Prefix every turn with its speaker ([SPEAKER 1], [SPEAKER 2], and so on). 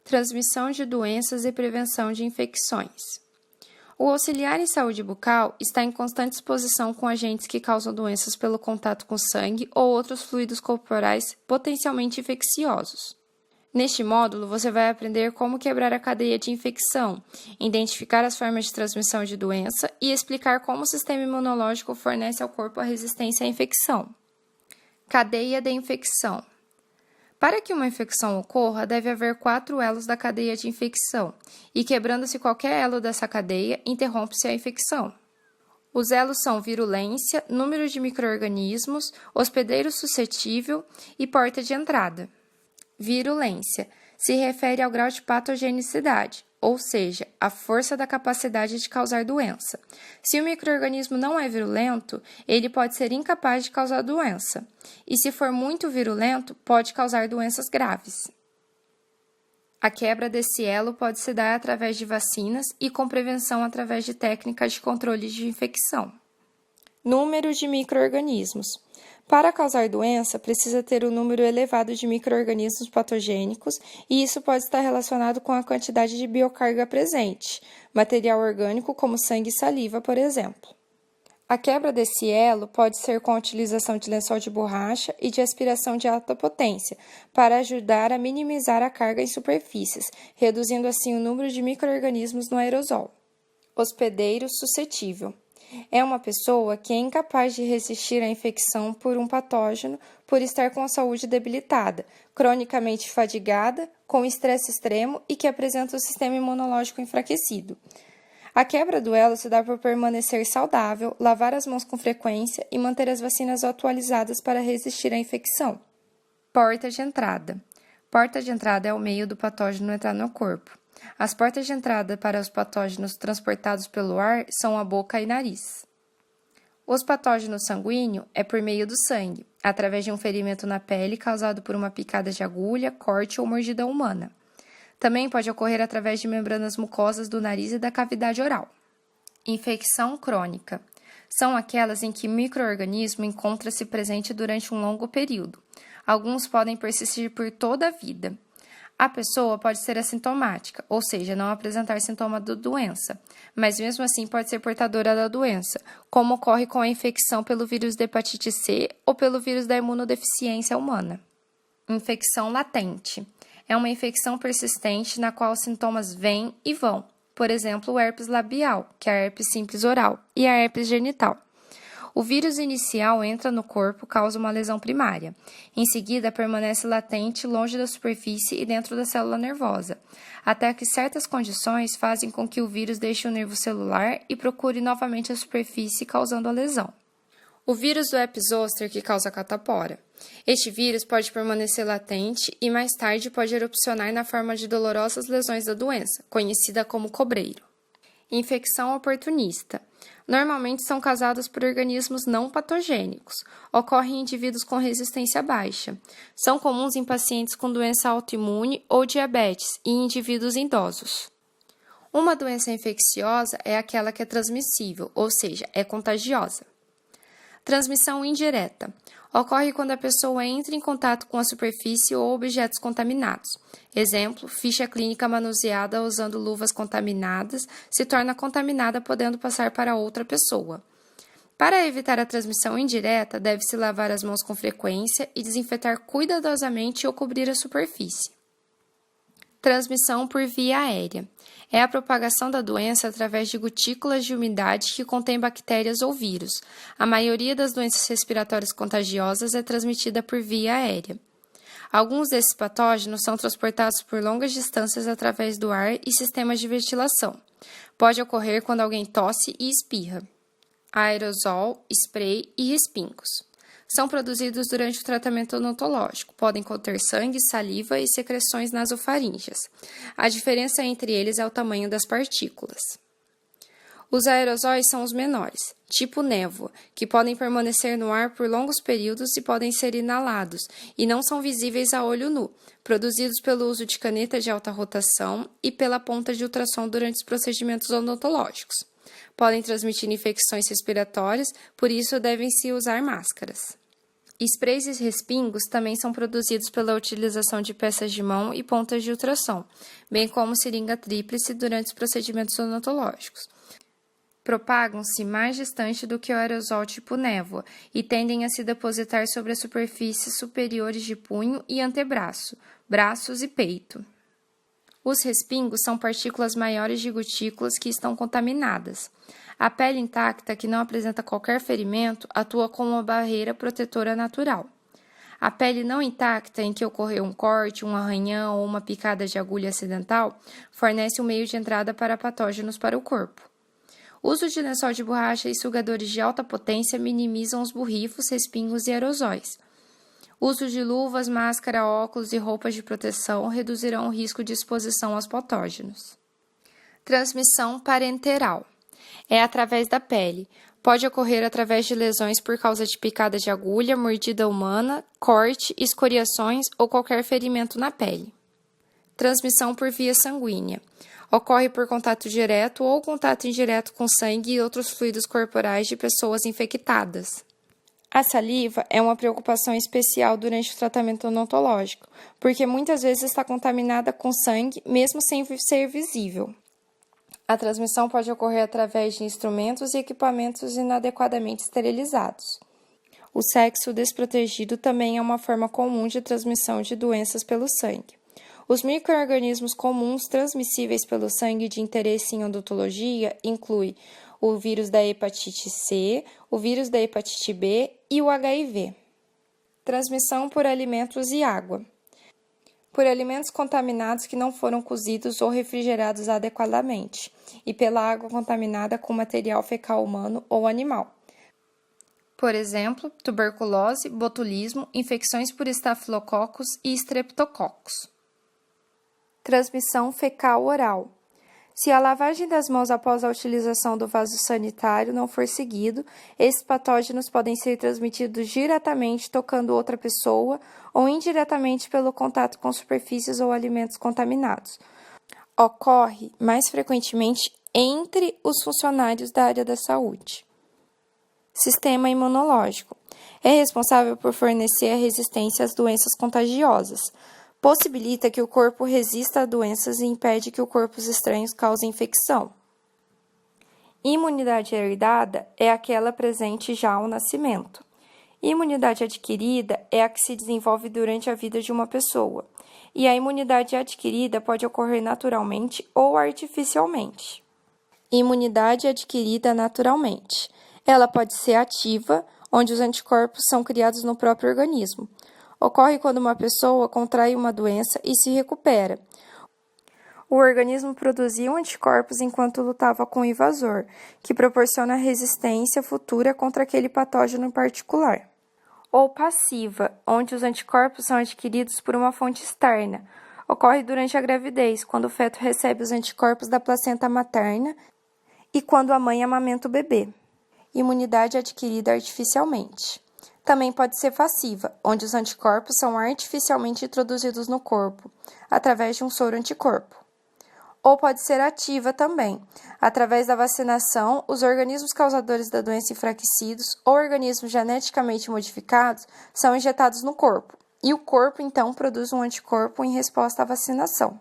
[SPEAKER 1] transmissão de doenças e prevenção de infecções. O auxiliar em saúde bucal está em constante exposição com agentes que causam doenças pelo contato com sangue ou outros fluidos corporais potencialmente infecciosos. Neste módulo, você vai aprender como quebrar a cadeia de infecção, identificar as formas de transmissão de doença e explicar como o sistema imunológico fornece ao corpo a resistência à infecção. Cadeia de infecção. Para que uma infecção ocorra, deve haver 4 elos da cadeia de infecção, e quebrando-se qualquer elo dessa cadeia, interrompe-se a infecção. Os elos são virulência, número de micro-organismos, hospedeiro suscetível e porta de entrada. Virulência se refere ao grau de patogenicidade, ou seja, a força da capacidade de causar doença. Se o micro-organismo não é virulento, ele pode ser incapaz de causar doença, e se for muito virulento, pode causar doenças graves. A quebra desse elo pode se dar através de vacinas e com prevenção através de técnicas de controle de infecção. Número de micro-organismos. Para causar doença, precisa ter um número elevado de micro-organismos patogênicos e isso pode estar relacionado com a quantidade de biocarga presente, material orgânico como sangue e saliva, por exemplo. A quebra desse elo pode ser com a utilização de lençol de borracha e de aspiração de alta potência, para ajudar a minimizar a carga em superfícies, reduzindo assim o número de micro-organismos no aerosol. Hospedeiro suscetível. É uma pessoa que é incapaz de resistir à infecção por um patógeno por estar com a saúde debilitada, cronicamente fadigada, com estresse extremo e que apresenta o sistema imunológico enfraquecido. A quebra do elo se dá por permanecer saudável, lavar as mãos com frequência e manter as vacinas atualizadas para resistir à infecção. Porta de entrada. Porta de entrada é o meio do patógeno entrar no corpo. As portas de entrada para os patógenos transportados pelo ar são a boca e nariz. Os patógenos sanguíneos é por meio do sangue, através de um ferimento na pele causado por uma picada de agulha, corte ou mordida humana. Também pode ocorrer através de membranas mucosas do nariz e da cavidade oral. Infecção crônica. São aquelas em que o micro-organismo encontra-se presente durante um longo período. Alguns podem persistir por toda a vida. A pessoa pode ser assintomática, ou seja, não apresentar sintoma da doença, mas mesmo assim pode ser portadora da doença, como ocorre com a infecção pelo vírus da hepatite C ou pelo vírus da imunodeficiência humana. Infecção latente. É uma infecção persistente na qual os sintomas vêm e vão, por exemplo, o herpes labial, que é a herpes simples oral, e a herpes genital. O vírus inicial entra no corpo, causa uma lesão primária. Em seguida, permanece latente longe da superfície e dentro da célula nervosa, até que certas condições fazem com que o vírus deixe o nervo celular e procure novamente a superfície, causando a lesão. O vírus do herpes zoster que causa catapora. Este vírus pode permanecer latente e mais tarde pode erupcionar na forma de dolorosas lesões da doença, conhecida como cobreiro. Infecção oportunista. Normalmente são causadas por organismos não patogênicos. Ocorrem em indivíduos com resistência baixa. São comuns em pacientes com doença autoimune ou diabetes e em indivíduos idosos. Uma doença infecciosa é aquela que é transmissível, ou seja, é contagiosa. Transmissão indireta. Ocorre quando a pessoa entra em contato com a superfície ou objetos contaminados. Exemplo, ficha clínica manuseada usando luvas contaminadas se torna contaminada podendo passar para outra pessoa. Para evitar a transmissão indireta, deve-se lavar as mãos com frequência e desinfetar cuidadosamente ou cobrir a superfície. Transmissão por via aérea. É a propagação da doença através de gotículas de umidade que contêm bactérias ou vírus. A maioria das doenças respiratórias contagiosas é transmitida por via aérea. Alguns desses patógenos são transportados por longas distâncias através do ar e sistemas de ventilação. Pode ocorrer quando alguém tosse e espirra. Aerosol, spray e respingos. São produzidos durante o tratamento odontológico. Podem conter sangue, saliva e secreções nasofaríngeas. A diferença entre eles é o tamanho das partículas. Os aerosóis são os menores, tipo névoa, que podem permanecer no ar por longos períodos e podem ser inalados, e não são visíveis a olho nu, produzidos pelo uso de caneta de alta rotação e pela ponta de ultrassom durante os procedimentos odontológicos. Podem transmitir infecções respiratórias, por isso devem-se usar máscaras. Sprays e respingos também são produzidos pela utilização de peças de mão e pontas de ultrassom, bem como seringa tríplice durante os procedimentos odontológicos. Propagam-se mais distante do que o aerosol tipo névoa e tendem a se depositar sobre as superfícies superiores de punho e antebraço, braços e peito. Os respingos são partículas maiores de gotículas que estão contaminadas. A pele intacta, que não apresenta qualquer ferimento, atua como uma barreira protetora natural. A pele não intacta, em que ocorreu um corte, um arranhão ou uma picada de agulha acidental, fornece um meio de entrada para patógenos para o corpo. O uso de lençol de borracha e sugadores de alta potência minimizam os borrifos, respingos e aerosóis. O uso de luvas, máscara, óculos e roupas de proteção reduzirão o risco de exposição aos patógenos. Transmissão parenteral. É através da pele. Pode ocorrer através de lesões por causa de picada de agulha, mordida humana, corte, escoriações ou qualquer ferimento na pele. Transmissão por via sanguínea. Ocorre por contato direto ou contato indireto com sangue e outros fluidos corporais de pessoas infectadas. A saliva é uma preocupação especial durante o tratamento odontológico, porque muitas vezes está contaminada com sangue, mesmo sem ser visível. A transmissão pode ocorrer através de instrumentos e equipamentos inadequadamente esterilizados. O sexo desprotegido também é uma forma comum de transmissão de doenças pelo sangue. Os micro-organismos comuns transmissíveis pelo sangue de interesse em odontologia incluem o vírus da hepatite C, o vírus da hepatite B e o HIV. Transmissão por alimentos e água. Por alimentos contaminados que não foram cozidos ou refrigerados adequadamente, e pela água contaminada com material fecal humano ou animal. Por exemplo, tuberculose, botulismo, infecções por estafilococos e estreptococos. Transmissão fecal-oral. Se a lavagem das mãos após a utilização do vaso sanitário não for seguido, esses patógenos podem ser transmitidos diretamente tocando outra pessoa ou indiretamente pelo contato com superfícies ou alimentos contaminados. Ocorre mais frequentemente entre os funcionários da área da saúde. Sistema imunológico. É responsável por fornecer a resistência às doenças contagiosas. Possibilita que o corpo resista a doenças e impede que corpos estranhos causem infecção. Imunidade herdada é aquela presente já ao nascimento. Imunidade adquirida é a que se desenvolve durante a vida de uma pessoa. E a imunidade adquirida pode ocorrer naturalmente ou artificialmente. Imunidade adquirida naturalmente. Ela pode ser ativa, onde os anticorpos são criados no próprio organismo. Ocorre quando uma pessoa contrai uma doença e se recupera. O organismo produzia anticorpos enquanto lutava com o invasor, que proporciona resistência futura contra aquele patógeno em particular. Ou passiva, onde os anticorpos são adquiridos por uma fonte externa. Ocorre durante a gravidez, quando o feto recebe os anticorpos da placenta materna e quando a mãe amamenta o bebê. Imunidade adquirida artificialmente. Também pode ser passiva, onde os anticorpos são artificialmente introduzidos no corpo, através de um soro anticorpo. Ou pode ser ativa também, através da vacinação, os organismos causadores da doença enfraquecidos ou organismos geneticamente modificados são injetados no corpo, e o corpo então produz um anticorpo em resposta à vacinação.